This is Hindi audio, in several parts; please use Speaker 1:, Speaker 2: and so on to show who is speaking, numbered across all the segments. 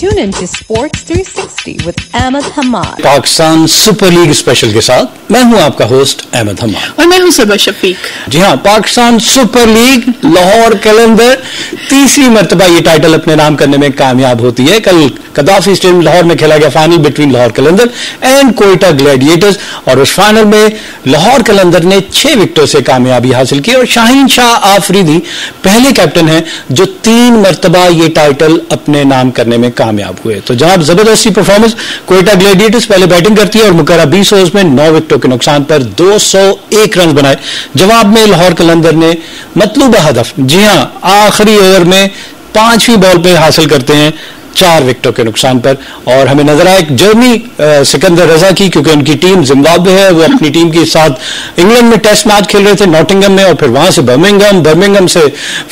Speaker 1: Tune in to Sports 360 with Ahmed Hamad.
Speaker 2: Pakistan super league special के साथ मैं हूं आपका होस्ट अहमद हमाद
Speaker 3: और मैं हूं सबा शफीक।
Speaker 2: जी हां, पाकिस्तान सुपर लीग लाहौर कलंदर तीसरी मर्तबा ये टाइटल अपने नाम करने में कामयाब होती है। कल कदाफी स्टेडियम लाहौर में खेला गया final between Lahore Qalandar and Quetta Gladiators और उस फाइनल में लाहौर कलंदर ने 6 विकेटों से कामयाबी हासिल की और शाहीन शाह आफरीदी पहले कैप्टन हैं जो 3 मर्तबा ये टाइटल अपने नाम करने में कामयाब हुए। तो जनाब जबरदस्ती परफॉर्मेंस, कोयटा ग्लैडिएटर्स पहले बैटिंग करती है और मुकर्रर 20 ओवर्स में 9 विकेटों के नुकसान पर 201 रन बनाए। जवाब में लाहौर कलंदर ने मतलूबा हदफ, जी हां, आखिरी ओवर में 5वीं बॉल पे हासिल करते हैं 4 विकेटों के नुकसान पर। और हमें नजर आया एक जर्नी सिकंदर रजा की, क्योंकि उनकी टीम जिम्बाब्वे है, वो अपनी टीम के साथ इंग्लैंड में टेस्ट मैच खेल रहे थे नॉटिंघम में, और फिर वहां से बर्मिंघम से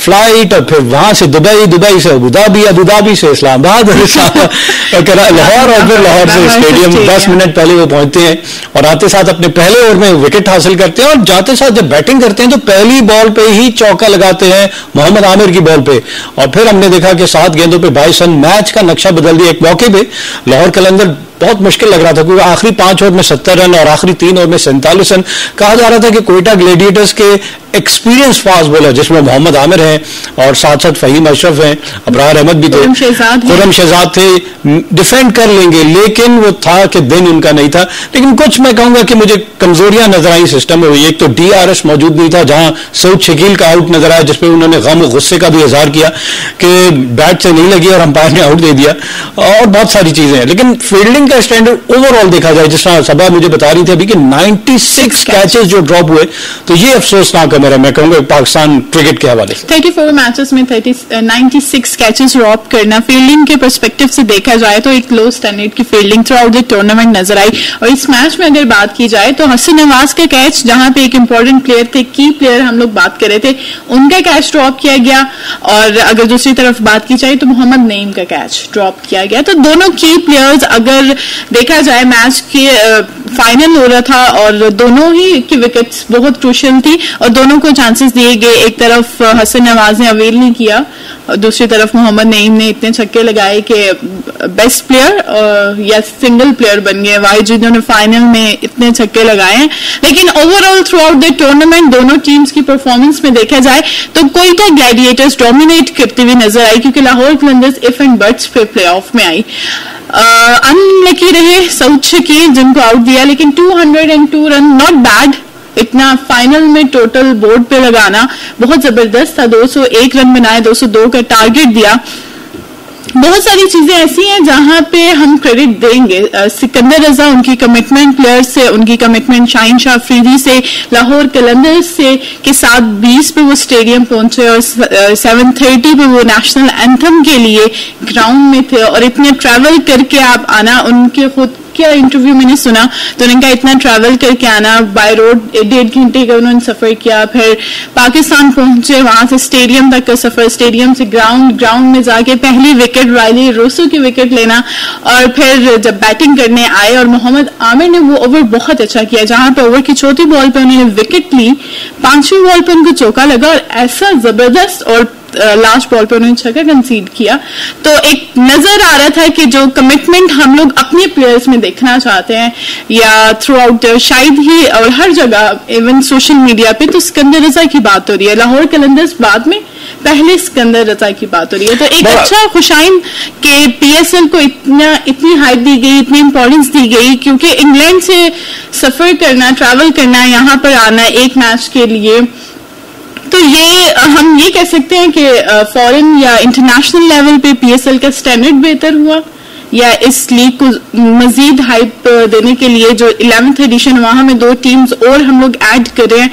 Speaker 2: फ्लाइट, और फिर वहां से दुबई से अबुधाबी से इस्लामाबाद, लाहौर, और फिर लाहौर से स्टेडियम 10 मिनट पहले वो पहुंचते हैं और आते साथ अपने पहले ओवर में विकेट हासिल करते हैं। और जाते साथ जब बैटिंग करते हैं तो पहली बॉल पे ही चौका लगाते हैं मोहम्मद आमिर की बॉल पे, और फिर हमने देखा कि 7 गेंदों पे 22 रन, मैच का नक्शा बदल दिया। एक मौके पे लाहौर कलंदर बहुत मुश्किल लग रहा था क्योंकि आखिरी 5 ओवर में 70 रन और आखिरी 3 ओवर में 47 रन। कहा जा रहा था कि कोयटा ग्लैडिएटर्स के एक्सपीरियंस फास्ट बॉलर जिसमें मोहम्मद आमिर हैं और साथ साथ फहीम अशरफ हैं, अबरार अहमद भी थे, खुर्रम शहजाद थे, डिफेंड कर लेंगे, लेकिन वो था कि दिन उनका नहीं था। लेकिन कुछ मैं कहूंगा कि मुझे कमजोरियां नजर आई सिस्टम में। एक तो DRS मौजूद नहीं था, जहां सऊद शकील का आउट नजर आया जिसपे उन्होंने गम और गुस्से का भी इजहार किया कि बैट से नहीं लगी और अंपायर ने आउट दे दिया, और बहुत सारी चीजें हैं। लेकिन फील्डिंग का स्टैंडर्ड ओवरऑल देखा जाए, जिस तरह सबा मुझे बता रही थी अभी कि 96 कैचेस जो ड्रॉप हुए, तो ये अफसोसनाक है मेरा, मैं कहूंगा पाकिस्तान क्रिकेट के हवाले से।
Speaker 3: 34 मैचेस में 96 कैचेस ड्रॉप करना, फील्डिंग के पर्सपेक्टिव से देखा जाए तो एक लो स्टैंडर्ड की fielding through out the tournament नजर आई। और इस मैच में अगर बात की जाए तो हसन नवाज का कैच, जहां पे एक इंपॉर्टेंट प्लेयर थे, की प्लेयर हम लोग बात कर रहे थे, उनका कैच ड्रॉप किया गया। और अगर दूसरी तरफ बात की जाए तो मोहम्मद नईम का कैच ड्रॉप किया गया। तो दोनों की प्लेयर्स, अगर देखा जाए मैच के फाइनल हो रहा था और दोनों ही की विकेट्स बहुत क्रूशियल थी और दोनों को चांसेस दिए गए। एक तरफ हसन नवाज ने अवेल नहीं किया और दूसरी तरफ मोहम्मद नईम ने इतने छक्के लगाए कि बेस्ट प्लेयर या सिंगल प्लेयर बन गए वाहिद जिन्होंने फाइनल में इतने छक्के लगाए हैं। लेकिन overall through out the tournament दोनों टीम्स की परफॉर्मेंस में देखा जाए तो कोयटा ग्लैडिएटर्स डोमिनेट करती हुई नजर आई, क्योंकि Lahore Qalandars if and buts पे प्लेऑफ में आई। अनलकी रहे सऊद शकील जिनको आउट दिया, लेकिन 202 रन नॉट बैड। इतना फाइनल में टोटल बोर्ड पे लगाना बहुत जबरदस्त था। 201 रन बनाए, 202 का टारगेट दिया। बहुत सारी चीजें ऐसी हैं जहां पे हम क्रेडिट देंगे सिकंदर रजा, उनकी कमिटमेंट प्लेयर्स से, उनकी कमिटमेंट शाहीन शाह आफरीदी से, लाहौर कलंदर्स से के साथ 20 पे वो स्टेडियम पहुंचे और 7:30 पे वो नेशनल एंथम के लिए ग्राउंड में थे। और इतने ट्रैवल करके आप आना, उनके खुद क्या इंटरव्यू मैंने सुना तो उन्होंने कहा इतना ट्रैवल करके आना, बाय रोड 1.5 घंटे का उन्होंने सफर किया, फिर पाकिस्तान पहुंचे, वहां से स्टेडियम तक का सफर, स्टेडियम से ग्राउंड में जाके पहली विकेट राइली रोसो की विकेट लेना, और फिर जब बैटिंग करने आए और मोहम्मद आमिर ने वो ओवर बहुत अच्छा किया जहां पे ओवर की चौथी बॉल पे उन्होंने विकेट ली, 5वीं बॉल पे उनको चौका लगा और ऐसा जबरदस्त, और लास्ट बॉल पे उन्होंने छक्का कंसीड किया। तो एक नजर आ रहा था कि जो कमिटमेंट हम लोग अपने प्लेयर्स में देखना चाहते हैं या थ्रू आउट शायद ही और हर जगह इवन सोशल मीडिया पे, तो सिकंदर रजा की बात हो रही है। लाहौर कलंदर्स बाद में, पहले सिकंदर रजा की बात हो रही है। तो एक अच्छा खुशाइन के PSL को इतनी हाइप दी गई, इतनी इंपॉर्टेंस दी गई, क्योंकि इंग्लैंड से सफर करना, ट्रैवल करना, यहाँ पर आना एक मैच के लिए, तो ये हम ये कह सकते हैं कि फॉरेन या इंटरनेशनल लेवल पे PSL का स्टैंडर्ड बेहतर हुआ, या इस लीग को मजीद हाइप देने के लिए जो 11th एडिशन वहां में 2 टीम्स और हम लोग ऐड करें,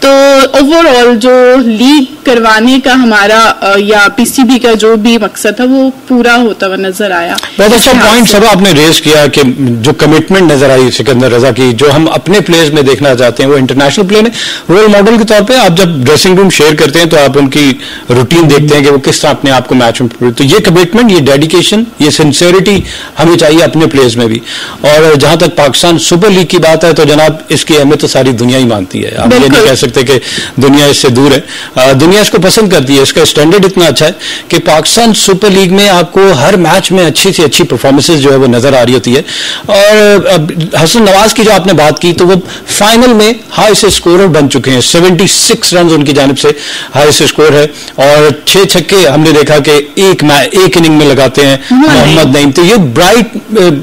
Speaker 3: तो ओवरऑल जो लीग करवाने का हमारा या PCB का जो भी मकसद था वो पूरा होता हुआ नजर आया।
Speaker 2: बहुत अच्छा पॉइंट सब आपने रेज किया कि जो कमिटमेंट नजर आई सिकंदर रजा की, जो हम अपने प्लेयर्स में देखना चाहते हैं वो इंटरनेशनल प्लेयर है। रोल मॉडल के तौर पे आप जब ड्रेसिंग रूम शेयर करते हैं तो आप उनकी रूटीन देखते हैं कि वो किस तरह अपने आप को मैच में, तो ये कमिटमेंट, ये डेडिकेशन, ये सिंसियरिटी हमें चाहिए अपने प्लेयर्स में भी। और जहां तक पाकिस्तान सुपर लीग की बात है तो जनाब इसकी अहमियत तो सारी दुनिया ही मानती है। आप ये नहीं कह सकते कि दुनिया इससे दूर है, दुनिया इसको पसंद करती है, इसका स्टैंडर्ड स्टैंडर्ड इतना अच्छा है कि पाकिस्तान सुपर लीग में आपको हर मैच में अच्छी से अच्छी परफॉर्मेंसेज जो है वो नजर आ रही होती है। और हसन नवाज की जो आपने बात की, तो वो फाइनल में हाईएस्ट स्कोरर बन चुके हैं। 76 रन उनकी जानिब से हाईएस्ट स्कोर है और 6 छक्के हमने देखा कि एक इनिंग में लगाते हैं मोहम्मद नईम। तो ये ब्राइट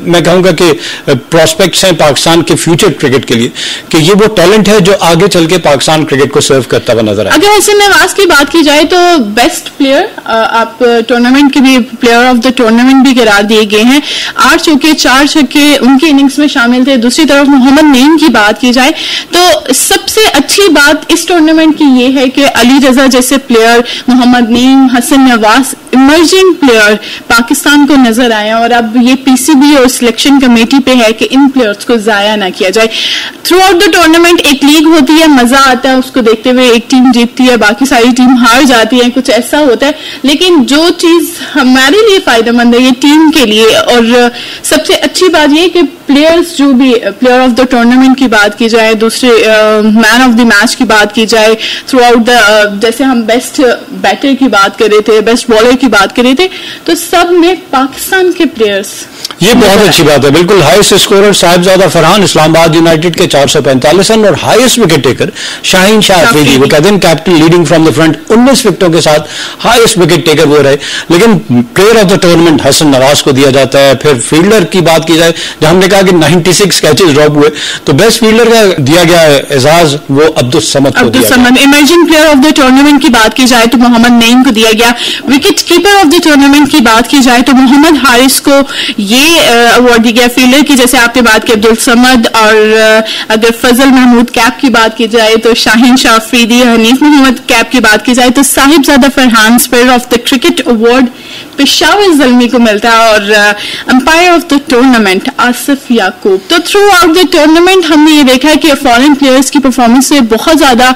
Speaker 2: मैं कहूंगा कि प्रोस्पेक्ट्स हैं पाकिस्तान के फ्यूचर क्रिकेट के लिए, कि ये वो टैलेंट है जो आगे चल के पाकिस्तान क्रिकेट को सर्व करता हुआ नजर आए।
Speaker 3: अगर हसन नवाज की बात की जाए तो बेस्ट प्लेयर, आप टूर्नामेंट के भी प्लेयर ऑफ द टूर्नामेंट भी करार दिए गए हैं। 8 चौके 4 छक्के उनके इनिंग्स में शामिल थे। दूसरी तरफ मोहम्मद नईम की बात की जाए तो सबसे अच्छी बात इस टूर्नामेंट की ये है कि अली रजा जैसे player, Mohammad Naeem, Hasan Nawaz, emerging player Pakistan को नजर आए। और अब ये पीसीबी और सिलेक्शन कमेटी पे है कि इन प्लेयर्स को जाया ना किया जाए। थ्रू आउट द टूर्नामेंट एक लीग होती है, मजा आता है उसको देखते हुए। एक टीम जीतती है, बाकी सारी टीम हार जाती है, कुछ ऐसा होता है। लेकिन जो चीज हमारे लिए फायदेमंद है ये टीम के लिए। और सबसे अच्छी बात ये कि प्लेयर्स जो भी प्लेयर ऑफ द टूर्नामेंट की बात की जाए, दूसरे मैन ऑफ द मैच की बात की जाए, थ्रू आउट द जैसे हम बेस्ट बैटर की बात कर रहे थे, बेस्ट बॉलर की बात कर रहे थे, तो सब में पाकिस्तान के प्लेयर्स,
Speaker 2: ये बहुत अच्छी बात है। बिल्कुल highest scorer Sahibzada Farhan Islamabad United के 445 रन और highest wicket taker Shaheen Shah Afridi, वो कहते हैं captain leading from the front, 19 विकेटों के साथ हाईएस्ट विकेट टेकर वो रहे। लेकिन player of the tournament Hasan Nawaz को दिया जाता है। फिर फील्डर की बात की जाए, जहां हमने कहा कि 96 कैचेस ड्रॉप हुए, तो बेस्ट फील्डर का दिया गया एजाज वो अब्दुल समद को दिया गया।
Speaker 3: Emerging player of the tournament की बात की जाए तो मोहम्मद नईम को दिया गया। Wicket keeper of the tournament की बात की जाए तो मोहम्मद हारिस को ये अवार्ड दिया गया। फील्डर की जैसे आपने बात की अब्दुल समद, और अगर फजल महमूद कैप की बात की जाए तो शाहीन शाह अफरीदी, हनीफ मोहम्मद कैप की बात की जाए तो Sahibzada Farhan spirit of the cricket award Peshawar Zalmi को मिलता है। और umpire of the tournament Asif Yaqoob. तो थ्रू आउट द टूर्नामेंट हमने ये देखा है कि फॉरेन प्लेयर्स की परफॉर्मेंस से बहुत ज्यादा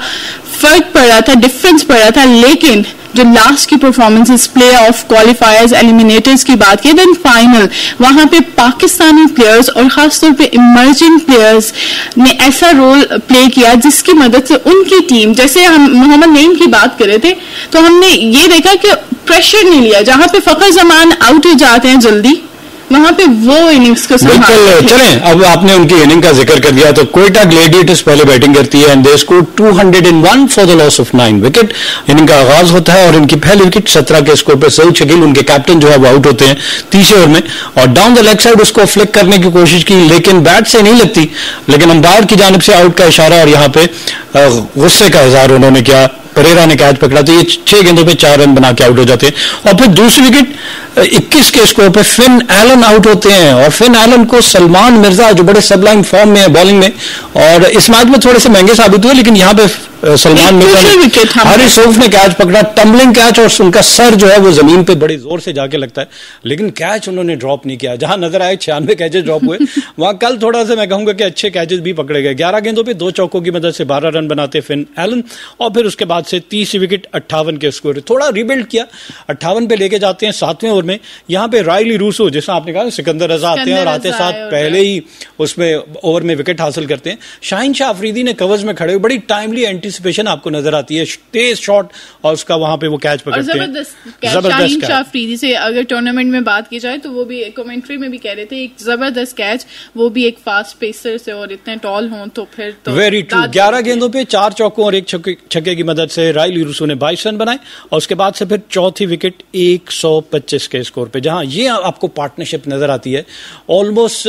Speaker 3: फर्क पड़ रहा था, डिफरेंस पड़ रहा था। लेकिन जो लास्ट की परफॉर्मेंसेस, प्ले ऑफ, क्वालिफायर्स, एलिमिनेटर्स की बात की, देन फाइनल, वहां पे पाकिस्तानी प्लेयर्स और खासतौर पे इमर्जिंग प्लेयर्स ने ऐसा रोल प्ले किया जिसकी मदद से उनकी टीम, जैसे हम मोहम्मद नईम की बात कर रहे थे, तो हमने ये देखा कि प्रेशर नहीं लिया। जहां पे फखर जमान आउट हो जाते हैं जल्दी, वहां पे वो इनिंग्स को
Speaker 2: बिल्कुल। चलें, अब आपने उनकी इनिंग का जिक्र कर दिया तो कोयटा ग्लेडिएटर्स पहले बैटिंग करती है and they score 201 for the loss of 9 wicket. Inning का आगाज होता है और इनकी पहली विकेट 17 के स्कोर पर सऊद शकील, उनके कैप्टन जो है वो आउट होते हैं 30 ओवर में, और डाउन द लेग साइड उसको फ्लिक करने की कोशिश की लेकिन बैट से नहीं लगती। लेकिन अंपायर की जानिब से आउट का इशारा और यहाँ पे गुस्से का इजहार उन्होंने किया। परेरा ने कैच पकड़ा तो ये 6 गेंदों पे 4 रन बना के आउट हो जाते हैं। और फिर दूसरी विकेट 21 के स्कोर पे फिन एलन आउट होते हैं और फिन एलन को सलमान मिर्जा जो बड़े सबलाइन फॉर्म में है बॉलिंग में, और इस मैच में थोड़े से महंगे साबित हुए, लेकिन यहाँ पे सलमान मिर्जा ने, हारिस रऊफ ने कैच पकड़ा, टम्बलिंग कैच, और उनका सर जो है वो जमीन पे बड़े जोर से जाके लगता है, लेकिन कैच उन्होंने ड्रॉप नहीं किया। जहां नजर आए 96 कैचेस ड्रॉप हुए, वहां कल थोड़ा सा मैं कहूंगा कि अच्छे कैचेस भी पकड़े गए। 11 गेंदों पे 2 चौकों की मदद से 12 रन बनाते फिन एलन, और फिर उसके बाद से 30 विकेट 58 के स्कोर, थोड़ा रिबिल्ड किया, 58 पे लेके जाते हैं 7वें ओवर में। यहाँ पे रायली रूसो, जैसा आपने कहा, सिकंदर रजा आते हैं और आते साथ पहले ही उसमें ओवर में विकेट हासिल करते हैं। शाहीन शाह अफरीदी ने कवर्स में खड़े हुए बड़ी टाइमली एंटिसिपेशन आपको नजर आती है, तेज शॉट, और उसका वहां पे वो कैच पकड़ते हैं।
Speaker 3: जबरदस्त शाहीन शाह अफरीदी से अगर टूर्नामेंट में बात की जाए तो वो भी कमेंट्री में भी कह रहे थे, एक जबरदस्त कैच, वो भी एक फास्ट पेसर से, और इतने टॉल हों तो फिर तो वेरी ट्रू।
Speaker 2: 11 गेंदों पे 4 चौकों और 1 छक्के की मदद से रायली रूसो ने 22 रन बनाए, और उसके बाद से फिर चौथी विकेट 125 के स्कोर पे, जहां ये आपको पार्टनरशिप नजर आती है ऑलमोस्ट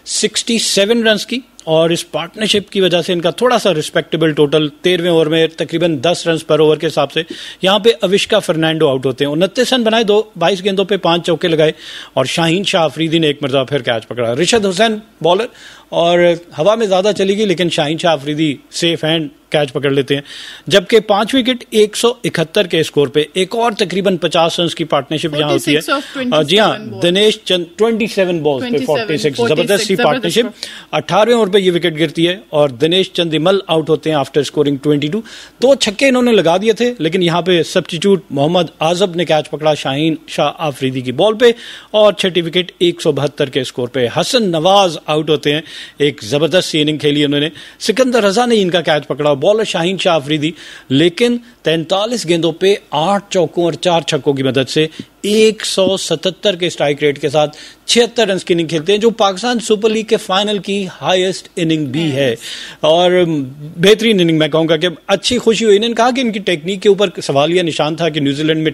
Speaker 2: 67 रन की, और इस पार्टनरशिप की वजह से इनका थोड़ा सा रिस्पेक्टेबल टोटल 13वें ओवर में तकरीबन 10 रन पर ओवर के हिसाब से यहाँ पे अविष्का फर्नांडो आउट होते हैं। 29 रन बनाए, 22 गेंदों पे 5 चौके लगाए, और शाहीन शाह अफरीदी ने एक मरतबा फिर कैच पकड़ा। रिशद हुसैन बॉलर, और हवा में ज्यादा चली गई लेकिन Shaheen Shah Afridi safe hand catch पकड़ लेते हैं। जबकि 5 विकेट 171 के स्कोर पे एक और तकरीबन 50 रन की पार्टनरशिप यहाँ होती है। जी हाँ, दिनेश चंद 27 बॉल्स पे 46, जबरदस्त सी पार्टनरशिप। 18वें ओवर पे ये विकेट गिरती है और दिनेश चंदिमल आउट होते हैं आफ्टर स्कोरिंग 22। 2 छक्के इन्होंने लगा दिए थे, लेकिन यहाँ पे सब्स्टिट्यूट मोहम्मद आजब ने कैच पकड़ा शाहीन शाह अफरीदी की बॉल पे, और 6ठी विकेट 172 के स्कोर पे हसन नवाज आउट होते हैं। एक जबरदस्त सी इनिंग खेली उन्होंने, सिकंदर रजा ने इनका कैच पकड़ा, बॉलर शाहीन शाह अफरीदी, लेकिन 43 गेंदों पे 8 चौकों और 4 छक्कों की मदद से 177 के स्ट्राइक रेट के साथ 76 रन की इनिंग खेलते हैं, जो पाकिस्तान सुपर लीग के फाइनल की हाईएस्ट इनिंग भी है और बेहतरीन इनिंग मैं कहूंगा कि अच्छी खुशी हुई। इन्होंने कहा कि इनकी टेक्निक के ऊपर सवालिया निशान था कि न्यूजीलैंड में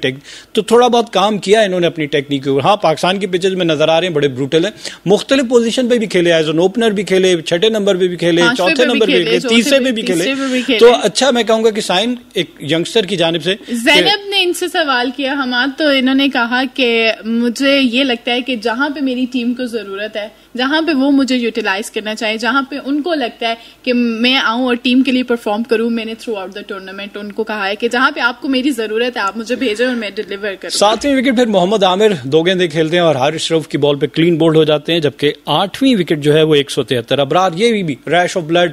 Speaker 2: तो थोड़ा बहुत काम किया इन्होंने अपनी टेक्निक के ऊपर। हाँ, पाकिस्तान के पिचेज में नजर आ रहे हैं बड़े ब्रूटल है, मुख्तलिफ पोजीशन पे भी खेले, एज एन ओपनर भी खेले, छठे नंबर पे भी खेले, चौथे नंबर पे भी खेले, तीसरे पे भी खेले। तो अच्छा मैं कहूंगा कि साइन एक यंगस्टर की जानिब से।
Speaker 3: ज़ैनब ने इनसे सवाल किया हमाद, तो इन्होंने कहा कि मुझे ये लगता है कि जहां पे मेरी टीम को जरूरत है, जहां पे वो मुझे यूटिलाइज करना चाहिए, जहां पे उनको लगता है कि मैं आऊं और टीम के लिए परफॉर्म करूं, मैंने थ्रू आउट द टूर्नामेंट उनको कहा है कि जहां पे आपको मेरी जरूरत है आप मुझे भेजें और मैं डिलीवर करूं।
Speaker 2: 7वीं विकेट फिर मोहम्मद आमिर 2 गेंदें खेलते हैं और हारिस रऊफ की बॉल पे क्लीन बोल्ड हो जाते हैं, जबकि 8वीं विकेट जो है वो 173। अबरार ये भी रैश ऑफ ब्लड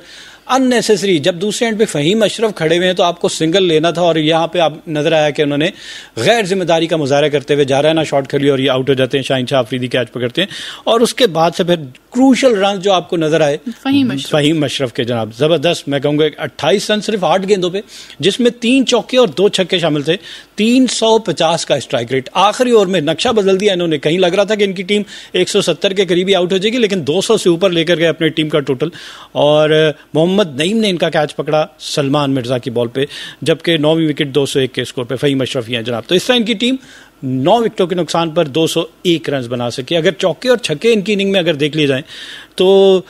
Speaker 2: अननेसेसरी, जब दूसरे एंड पे फहीम अशरफ खड़े हुए हैं तो आपको सिंगल लेना था और यहाँ पे आप नजर आया कि उन्होंने गैर जिम्मेदारी का मुजाहरा करते हुए जाराना शॉट खेली और ये आउट हो जाते हैं। शाहीन शाह अफरीदी कैच पकड़ते हैं और उसके बाद से फिर क्रूशल रन जो आपको नजर आए फहीम अशरफ के, जनाब जबरदस्त मैं कहूंगा 28 रन सिर्फ 8 गेंदों पे, जिसमें 3 चौके और 2 छक्के शामिल थे, 350 का स्ट्राइक रेट। आखिरी ओवर में नक्शा बदल दिया इन्होंने, कहीं लग रहा था कि इनकी टीम 170 के करीब आउट हो जाएगी, लेकिन 200 से ऊपर लेकर गए अपनी टीम का टोटल। और मोहम्मद नईम ने इनका कैच पकड़ा सलमान मिर्जा की बॉल पे, जबकि 9वीं विकेट 201 के स्कोर पे फहीम अशरफ ही हैं जनाब। तो इस तरह इनकी टीम 9 विकेटों के नुकसान पर 201 रन बना सके। अगर चौके और छक्के इनकी इनिंग में अगर देख लिए जाएं तो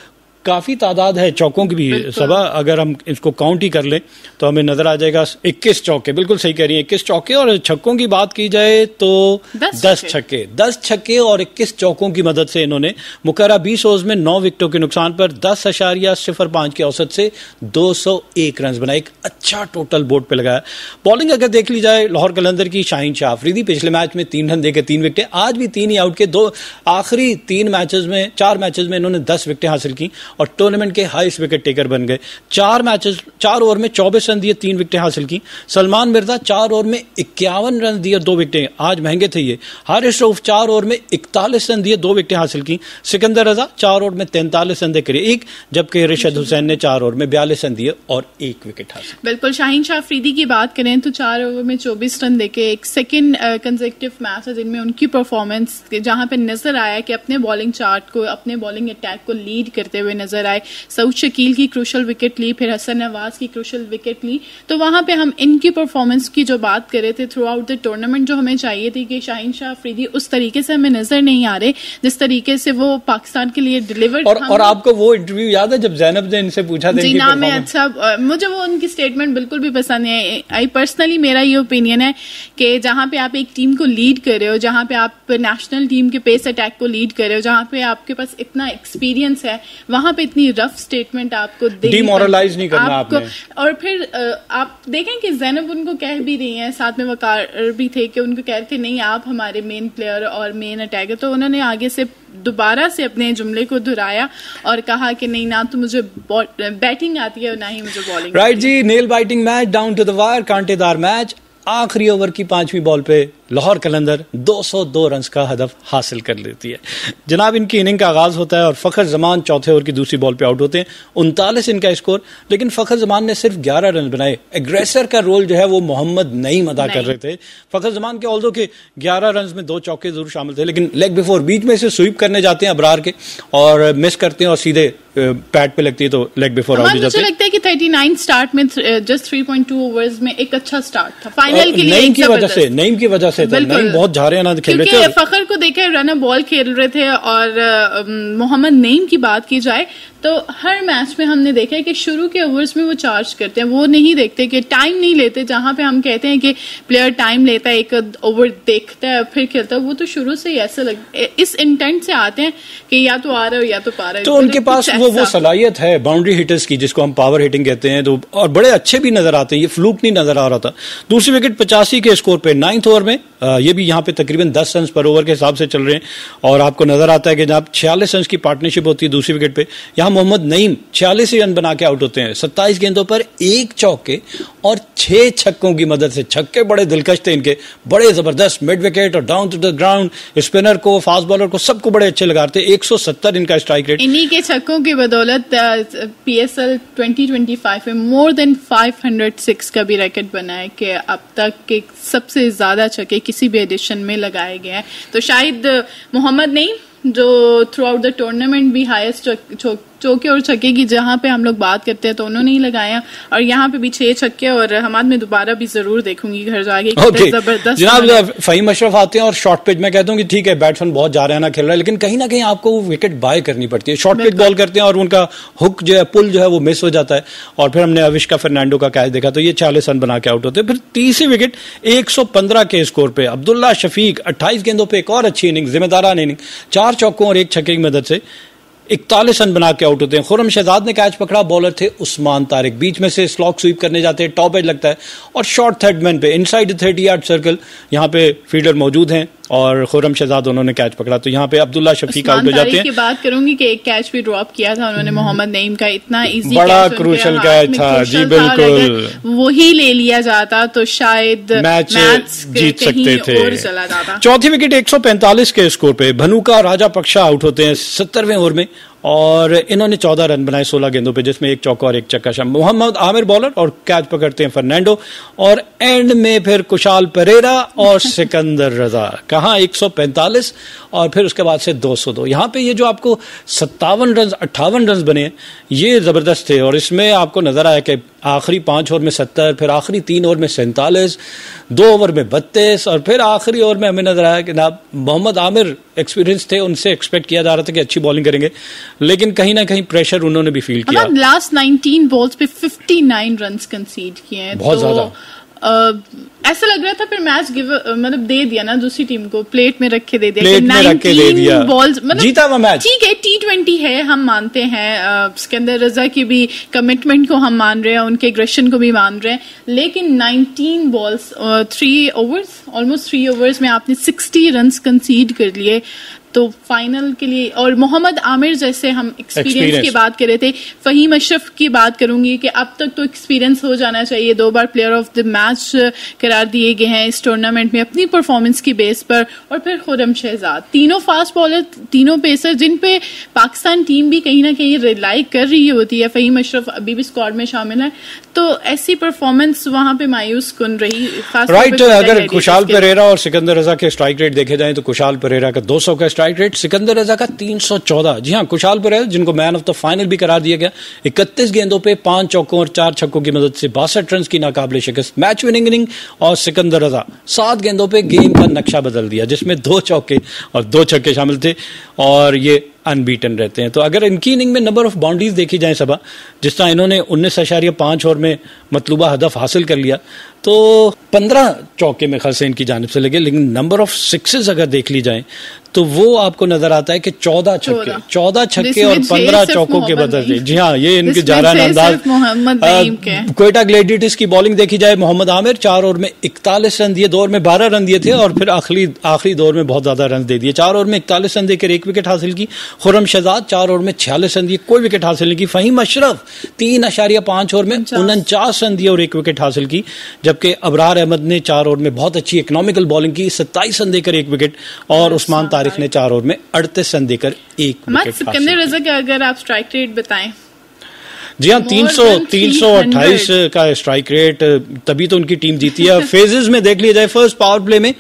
Speaker 2: काफी तादाद है चौकों की भी सबा, अगर हम इसको काउंट ही कर लें तो हमें नजर आ जाएगा 21 चौके, बिल्कुल सही कह रही हैं 21 चौके, और छक्कों की बात की जाए तो 10 छक्के और 21 चौकों की मदद से इन्होंने मुकर्रर 20 ओवर्स में 9 विकेटों के नुकसान पर 10.05 की औसत से 201 रन बनाए, एक अच्छा टोटल बोर्ड पे लगाया। बॉलिंग अगर देख ली जाए लाहौर कलंदर की, शाहीन शाह अफरीदी पिछले मैच में 3 रन देके 3 विकेटें, आज भी 3 ही आउट के, आखिरी 4 मैचेस में इन्होंने 10 विकेटें हासिल की और टूर्नामेंट के हाईएस्ट विकेट टेकर बन गए। 4 ओवर में 24 रन दिए, 3 विकेटें हासिल की। सलमान मिर्जा 4 ओवर में 51 रन दिए, 2 विकेटें, आज महंगे थे ये। हारिस रऊफ 4 ओवर में 41 रन दिए, 2 विकेटें हासिल की। सिकंदर रजा 4 ओवर में 43 रन देकर 1, जबकि रिशद हुसैन ने 4 ओवर में 42 रन दिए और 1 विकेट हासिल।
Speaker 3: बिल्कुल, शाहीन शाह अफरीदी की बात करें तो 4 ओवर में 24 रन देके एक सेकंड कंसेक्यूटिव मैच है जिनमें उनकी परफॉर्मेंस जहां पे नजर आया कि अपने बॉलिंग चार्ट को, अपने बॉलिंग अटैक को लीड करते हुए नजर आए। सऊद शकील की क्रूशल विकेट ली, फिर हसन नवाज की क्रूशल विकेट ली, तो वहां पे हम इनकी परफॉर्मेंस की जो बात कर रहे थे थ्रू आउट द टूर्नामेंट, जो हमें चाहिए थी कि शाहीन शाह अफरीदी उस तरीके से हमें नजर नहीं आ रहे जिस तरीके से वो पाकिस्तान के लिए डिलीवर।
Speaker 2: और आपको वो इंटरव्यू याद है जब जैनब ने इनसे पूछा था?
Speaker 3: जी ना, मैं अच्छा, मुझे वो उनकी स्टेटमेंट बिल्कुल भी पसंद नहीं आई। पर्सनली मेरा ये ओपिनियन है कि जहां पे आप एक टीम को लीड कर रहे हो, जहां पे आप नेशनल टीम के पेस अटैक को लीड कर रहे हो, जहां पे आपके पास इतना एक्सपीरियंस है, वहां पे इतनी रफ स्टेटमेंट आपको
Speaker 2: डिमोरलाइज नहीं करना आपको।
Speaker 3: और फिर आप देखें कि ज़ैनब उनको कह भी रही हैं, साथ में वकार भी थे कि उनको कह रहे थे नहीं आप हमारे मेन प्लेयर और मेन अटैकर, तो उन्होंने आगे से दोबारा से अपने जुमले को दोहराया और कहा कि नहीं, ना तो मुझे बैटिंग आती है और ना ही मुझे बॉलिंग।
Speaker 2: राइट जी, nail biting match, down to the wire, कांटेदार मैच। आखिरी ओवर की 5वीं बॉल पे लाहौर कलंदर 202 रन का हदफ हासिल कर लेती है जनाब। इनकी इनिंग का आगाज होता है और फखर जमान चौथे ओवर की दूसरी बॉल पे आउट होते हैं। 39 इनका स्कोर, लेकिन फखर जमान ने सिर्फ 11 रन बनाए। एग्रेसर का रोल जो है वो मोहम्मद नईम अदा कर रहे थे। फखर जमान के ऑल्दो के 11 रन में 2 चौके जरूर शामिल थे, लेकिन लेग बिफोर बीच में से स्वीप करने जाते हैं अबरार के और मिस करते हैं और सीधे पैड पे लगती है तो लेग बिफोर आउट हो जाते हैं।
Speaker 3: मुझे लगता है कि 39 स्टार्ट में जस्ट 3.2 ओवर्स में एक अच्छा स्टार्ट था फाइनल के लिए।
Speaker 2: नईम की वजह से नईम बहुत जा रहे हैं ना खेल रहे थे।
Speaker 3: फखर को देखे रनर बॉल खेल रहे थे और मोहम्मद नईम की बात की जाए तो हर मैच में हमने देखा है कि शुरू के ओवर्स में वो चार्ज करते हैं, वो नहीं देखते कि टाइम नहीं लेते। जहां पे हम कहते हैं कि प्लेयर टाइम लेता है, एक ओवर देखता है फिर खेलता है, वो तो शुरू से ही ऐसे इस इंटेंट से आते हैं कि या तो आ रहे हो या तो पा रहे हो।
Speaker 2: तो उनके पास वो सलाहियत है बाउंड्री हिटर्स की, जिसको हम पावर हिटिंग कहते हैं, तो और बड़े अच्छे भी नजर आते हैं। ये फ्लूक नहीं नजर आ रहा था। दूसरी विकेट 85 के स्कोर पे 9th ओवर में ये भी यहाँ पे तकरीबन 10 रन पर ओवर के हिसाब से चल रहे हैं और आपको नजर आता है कि जब 46 रन की पार्टनरशिप होती है दूसरी विकेट पे, यहाँ मोहम्मद नईम 46 रन बना के आउट होते हैं 27 गेंदों पर 1 चौके और 6 छक्कों की मदद से। छक्के बड़े दिलकश थे इनके, बड़े जबरदस्त मिड विकेट और down to the ground, spinner को फास्ट बॉलर को सबको बड़े अच्छे लगाते। 170 इनका स्ट्राइक रेट।
Speaker 3: इन्हीं के छक्कों की बदौलत PSL 2025 में मोर देन 506 का भी रिकॉर्ड बना है कि अब तक के सबसे ज्यादा छक्के किसी भी एडिशन में लगाए गए हैं। तो शायद मोहम्मद नहीं, जो थ्रू आउट द टूर्नामेंट भी हाईएस्ट चौके और छक्के की जहां पे हम लोग बात करते हैं तो उन्होंने ही लगाया, और यहाँ पे भी 6 छक्के। और हमाद में दोबारा भी जरूर देखूंगी घर जाके।
Speaker 2: जबरदस्त जनाब फहीम अशरफ आते हैं और शॉर्ट पिच में कहता हूँ कि ठीक है बैट्समैन बहुत जा रहा है ना खेल रहा है, लेकिन कहीं ना कहीं आपको वो विकेट बाय करनी पड़ती है। शॉर्ट पिच बॉल करते हैं और उनका हुक जो है पुल जो है वो मिस हो जाता है, और फिर हमने अविष्का फर्नांडो का कैच देखा तो ये 40 रन बना के आउट होते हैं। फिर तीसरी विकेट 115 के स्कोर पे अब्दुल्ला शफीक 28 गेंदों पे एक और अच्छी इनिंग, जिम्मेदारान इनिंग, 4 चौकों और 1 छक्के की मदद से 41 रन बना के आउट होते हैं। खुर्रम शहजाद ने कैच पकड़ा, बॉलर थे उस्मान तारिक, बीच में से स्लॉक स्वीप करने जाते हैं, टॉप एज लगता है और शॉर्ट थर्ड मैन पे इनसाइड 30 यार्ड सर्कल, यहाँ पे फील्डर मौजूद हैं और खुर्रम शहजाद उन्होंने कैच पकड़ा। तो यहाँ पे अब्दुल्ला शफीक आउट हो जाते हैं।
Speaker 3: की बात करूंगी कि एक कैच भी ड्रॉप किया था उन्होंने मोहम्मद नईम का, इतना इजी
Speaker 2: बड़ा क्रूशल कैच था जी, बिल्कुल
Speaker 3: वही ले लिया जाता तो शायद मैच
Speaker 2: जीत सकते थे।
Speaker 3: और चला जाता।
Speaker 2: चौथी विकेट 145 के स्कोर पे भनुका राजा पक्षा आउट होते हैं 70वें ओवर में और इन्होंने 14 रन बनाए 16 गेंदों पे, जिसमें 1 चौका और 1 छक्का शामिल। मोहम्मद आमिर बॉलर और कैच पकड़ते हैं फर्नांडो, और एंड में फिर कुशाल परेरा और सिकंदर रजा, कहाँ 145 और फिर उसके बाद से 202। यहाँ पे ये जो आपको 57 रन 58 रन बने ये जबरदस्त थे, और इसमें आपको नजर आया कि आखिरी 5 ओवर में 70, फिर आखिरी 3 ओवर में 47, 2 ओवर में 32 और फिर आखिरी ओवर में हमें नजर आया कि ना मोहम्मद आमिर एक्सपीरियंस थे, उनसे एक्सपेक्ट किया जा रहा था कि अच्छी बॉलिंग करेंगे, लेकिन कहीं ना कहीं प्रेशर उन्होंने भी फील किया।
Speaker 3: लास्ट 19 बॉल्स पे 59 रन कंसीड किए हैं,
Speaker 2: बहुत ज्यादा।
Speaker 3: ऐसा लग रहा था फिर मैच मतलब दे दिया ना दूसरी टीम को, प्लेट में रख के दे दिया।
Speaker 2: प्लेट में रख के दे दिया,
Speaker 3: बॉल्स मतलब
Speaker 2: जीता वो मैच। ठीक
Speaker 3: है T20 है, हम मानते हैं, सिकंदर रजा की भी कमिटमेंट को हम मान रहे हैं, उनके एग्रेशन को भी मान रहे हैं, लेकिन 19 बॉल्स 3 ओवर्स ऑलमोस्ट 3 ओवर्स में आपने 60 रन कंसीड कर लिए। तो फाइनल के लिए, और मोहम्मद आमिर जैसे हम एक्सपीरियंस की बात कर रहे थे, फहीम अशरफ की बात करूंगी कि अब तक तो एक्सपीरियंस हो जाना चाहिए, 2 बार प्लेयर ऑफ द मैच करार दिए गए हैं इस टूर्नामेंट में अपनी परफॉर्मेंस की बेस पर। और फिर खुर्रम शहजाद, तीनों फास्ट बॉलर, तीनों पेसर जिन पे पाकिस्तान टीम भी कहीं ना कहीं रिलाई कर रही होती है। फहीम अशरफ अभी भी स्क्वाड में शामिल है, तो ऐसी परफॉर्मेंस वहां पे मायूस कुन रही।
Speaker 2: राइट, अगर कुशाल परेरा और सिकंदर रजा के स्ट्राइक रेट देखे जाए तो कुशाल परेरा का 200 का स्ट्राइक रेट, सिकंदर रजा का 314। जी हाँ, कुशाल परेरा जिनको मैन ऑफ द फाइनल भी करार दिया गया, 31 गेंदों पे 5 चौकों और 4 छक्कों की मदद से 62 रन की नाकाबिले शिकस्त मैच विनिंग इनिंग, और सिकंदर रजा 7 गेंदों पे गेम का नक्शा बदल दिया, जिसमें 2 चौके और 2 छक्के शामिल थे, और ये अनबीटन रहते हैं। तो अगर इनकी इनिंग में नंबर ऑफ बाउंड्रीज देखी जाए सबा, जिस तरह इन्होंने 19.5 ओवर में मतलूबा हदफ हासिल कर लिया, तो 15 चौके में खर्च इनकी जानिब से लगे, लेकिन नंबर ऑफ सिक्सेस अगर देख ली जाए तो वो आपको नजर आता है कि 14 छक्के और 15 चौकों के बदल से। जी हाँ, ये इनके जारान अंदाज। क्वेटा ग्लैडिएटर्स की बॉलिंग देखी जाए, मोहम्मद आमिर 4 ओवर में 41 रन दिए, 2 ओवर में 12 रन दिए थे, और फिर आखिरी 2 ओवर में बहुत ज्यादा रन दे दिए। 4 ओवर में 41 रन देकर 1 विकेट हासिल की। खुर्रम शहजाद 4 ओवर में 46 रन दिए, कोई विकेट हासिल नहीं की। फहीम अशरफ 3.5 ओवर में 49 रन दिए और 1 विकेट हासिल की, जबकि अबरार अहमद ने 4 ओवर में बहुत अच्छी इकोनॉमिकल बॉलिंग की, 27 रन देकर 1 विकेट, और उस्मान तारिक ने 4 ओवर में 38 रन देकर 1 विकेट।
Speaker 3: सिकंदर रजा का अगर आप स्ट्राइक रेट बताएं।
Speaker 2: जी हाँ, 328 का स्ट्राइक रेट, तभी तो उनकी टीम जीती है। फेजेस में देख लिया जाए, फर्स्ट पावर प्ले में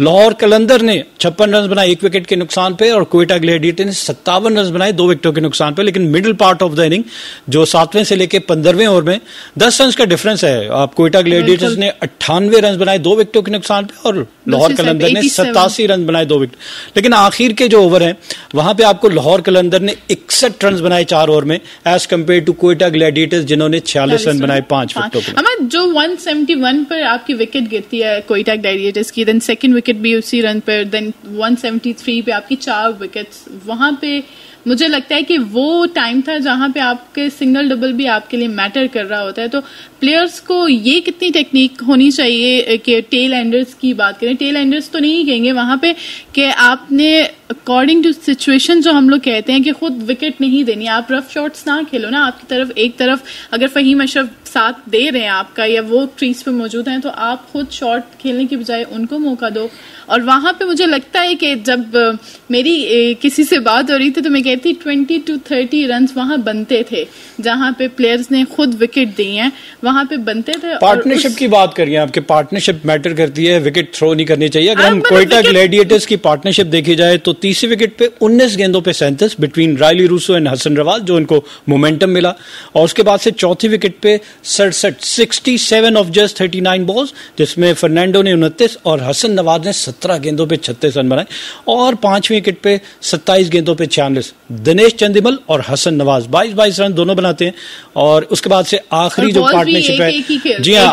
Speaker 2: लाहौर कलंदर ने 56 रन बनाए 1 विकेट के नुकसान पे, और क्वेटा ग्लैडिएटर ने 57 रन बनाए 2 विकेटों के नुकसान पे। लेकिन middle part of the inning, जो 7वें से लेकर 15वें ओवर में 10 रन का डिफरेंस है। आप क्वेटा ग्लैडिएटर्स ने 98 रन बनाए 2 विकेटों के नुकसान पे, और लाहौर कलंदर ने 87 रन बनाए 2 विकेट। लेकिन आखिर के जो ओवर है वहां पे आपको लाहौर कलंदर ने 61 रन बनाए 4 ओवर में, as compared to Quetta Gladiators जिन्होंने 46 रन बनाए 5 विकेटों पे।
Speaker 3: जो 171 पर आपकी विकेट गिरती है क्वेटा ग्लैडिएटर्स की, देन सेकंड विकेट भी उसी रन पर, देन 173 पे आपकी 4 विकेट्स, वहां पे मुझे लगता है कि वो टाइम था जहां पे आपके सिंगल डबल भी आपके लिए मैटर कर रहा होता है। तो प्लेयर्स को ये कितनी टेक्निक होनी चाहिए कि टेल एंडर्स की बात करें, टेल एंडर्स तो नहीं कहेंगे वहां पे कि आपने अकॉर्डिंग टू सिचुएशन जो हम लोग कहते हैं कि खुद विकेट नहीं देनी, आप रफ शॉट्स ना खेलो ना, आपकी तरफ एक तरफ अगर फहीम अशरफ साथ दे रहे हैं आपका या वो क्रीज पे मौजूद हैं तो आप खुद शॉट खेलने की बजाय उनको मौका दो। और वहां पे मुझे लगता है कि जब मेरी किसी से बात हो रही थी तो मैं कहती 20 to 30 रन वहां बनते थे जहां पे प्लेयर्स ने खुद विकेट दी हैं, वहां पे बनते थे।
Speaker 2: पार्टनरशिप की बात करिए, आपके पार्टनरशिप मैटर करती है, विकेट थ्रो नहीं करनी चाहिए। अगर हम कोयटा ग्लैडिएटर्स की पार्टनरशिप देखी जाए तो तीसरी विकेट पे 19 गेंदों पे 37 between Rilee Rossouw and Hassan रवाल, जो इनको मोमेंटम मिला। और उसके बाद से चौथी विकेट पे 67 ऑफ जस्ट 39 बॉल्स, जिसमें फर्नांडो ने 29 और हसन नवाज ने 17 गेंदों पे 36 रन बनाए। और पांचवी विकेट पे 27 गेंदों पे 46 दिनेश चंदिमल और हसन नवाज 22 रन दोनों बनाते हैं। और उसके बाद से आखिरी जो पार्टनरशिप है, जी हाँ,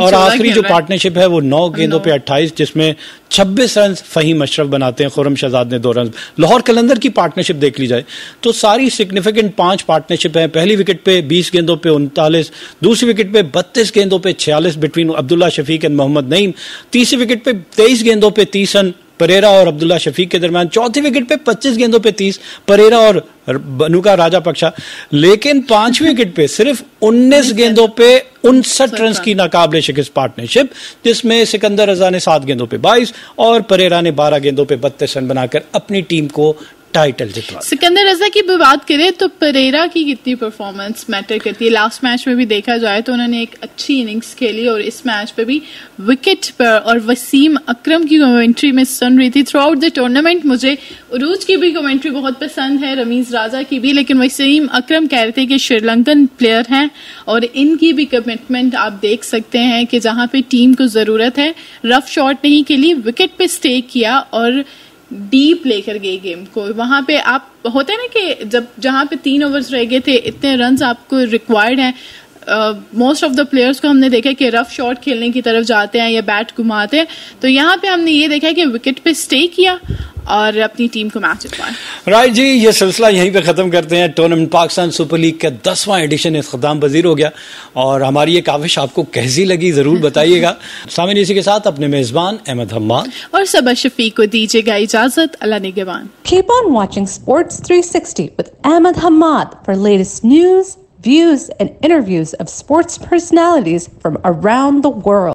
Speaker 2: और आखिरी जो पार्टनरशिप है वो 9 गेंदों पे 28, जिसमें 26 रन फहीम अशरफ बनाते हैं, खुर्रम शहजाद ने 2 रन। लाहौर कलंदर की पार्टनरशिप देख ली जाए तो सारी सिग्निफिकेंट 5 पार्टनरशिप है। पहली विकेट पे 20 गेंदों पे 39, दूसरी विकेट पे 32 गेंदों पे 46 बिटवीन अब्दुल्ला शफीक एंड मोहम्मद नईम, तीसरी विकेट पे 23 गेंदों पे 30 रन परेरा और अब्दुल्ला शफीक के दरमियान, चौथी विकेट पे 25 गेंदों पे 30 परेरा और बनुका राजा पक्षा। लेकिन पांचवी विकेट पे सिर्फ 19 गेंदों पे 59 रन की नाकाबिले शिकस्त पार्टनरशिप, जिसमें सिकंदर रजा ने 7 गेंदों पे 22 और परेरा ने 12 गेंदों पे 32 रन बनाकर अपनी टीम को टाइटल जितवा।
Speaker 3: सिकंदर रजा की बात करें तो परेरा की कितनी परफॉर्मेंस मैटर करती है। लास्ट मैच में भी देखा जाए तो उन्होंने एक अच्छी इनिंग्स खेली और इस मैच पे भी विकेट पर। और वसीम अकरम की कमेंट्री में सुन रही थी थ्रू आउट द टूर्नामेंट, मुझे उरूज की भी कमेंट्री बहुत पसंद है, रमीज राजा की भी, लेकिन वसीम अकरम कह रहे थे कि श्रीलंकन प्लेयर हैं और इनकी भी कमिटमेंट आप देख सकते हैं कि जहां पे टीम को जरूरत है रफ शॉट नहीं खेली, विकेट पे स्टे किया और डीप लेकर गए गेम को। वहां पे आप होता है ना कि जब जहां पे 3 ओवर्स रह गए थे, इतने रन्स आपको रिक्वायर्ड हैं। मोस्ट ऑफ द प्लेयर्स को हमने देखा कि रफ शॉट खेलने की तरफ जाते हैं या बैट घुमाते हैं, तो यहाँ पे हमने ये देखा कि विकेट पे स्टे किया और अपनी टीम को मैच जितवाया।
Speaker 2: राइट जी, ये सिलसिला यहीं पे खत्म करते हैं। टूर्नामेंट पाकिस्तान सुपर लीग का 10वां एडिशन इख्तिताम पजीर हो गया और हमारी ये काविश आपको कैसी लगी जरूर बताइएगा। सामिन, इसी के साथ अपने मेजबान अहमद हम्माद
Speaker 3: और सबा शफीक को दीजिएगा इजाजत। अल्लाह निगहबान।
Speaker 1: Keep on watching Sports 360 with Ahmed Hamad for latest news, views, and interviews of sports personalities from around the world.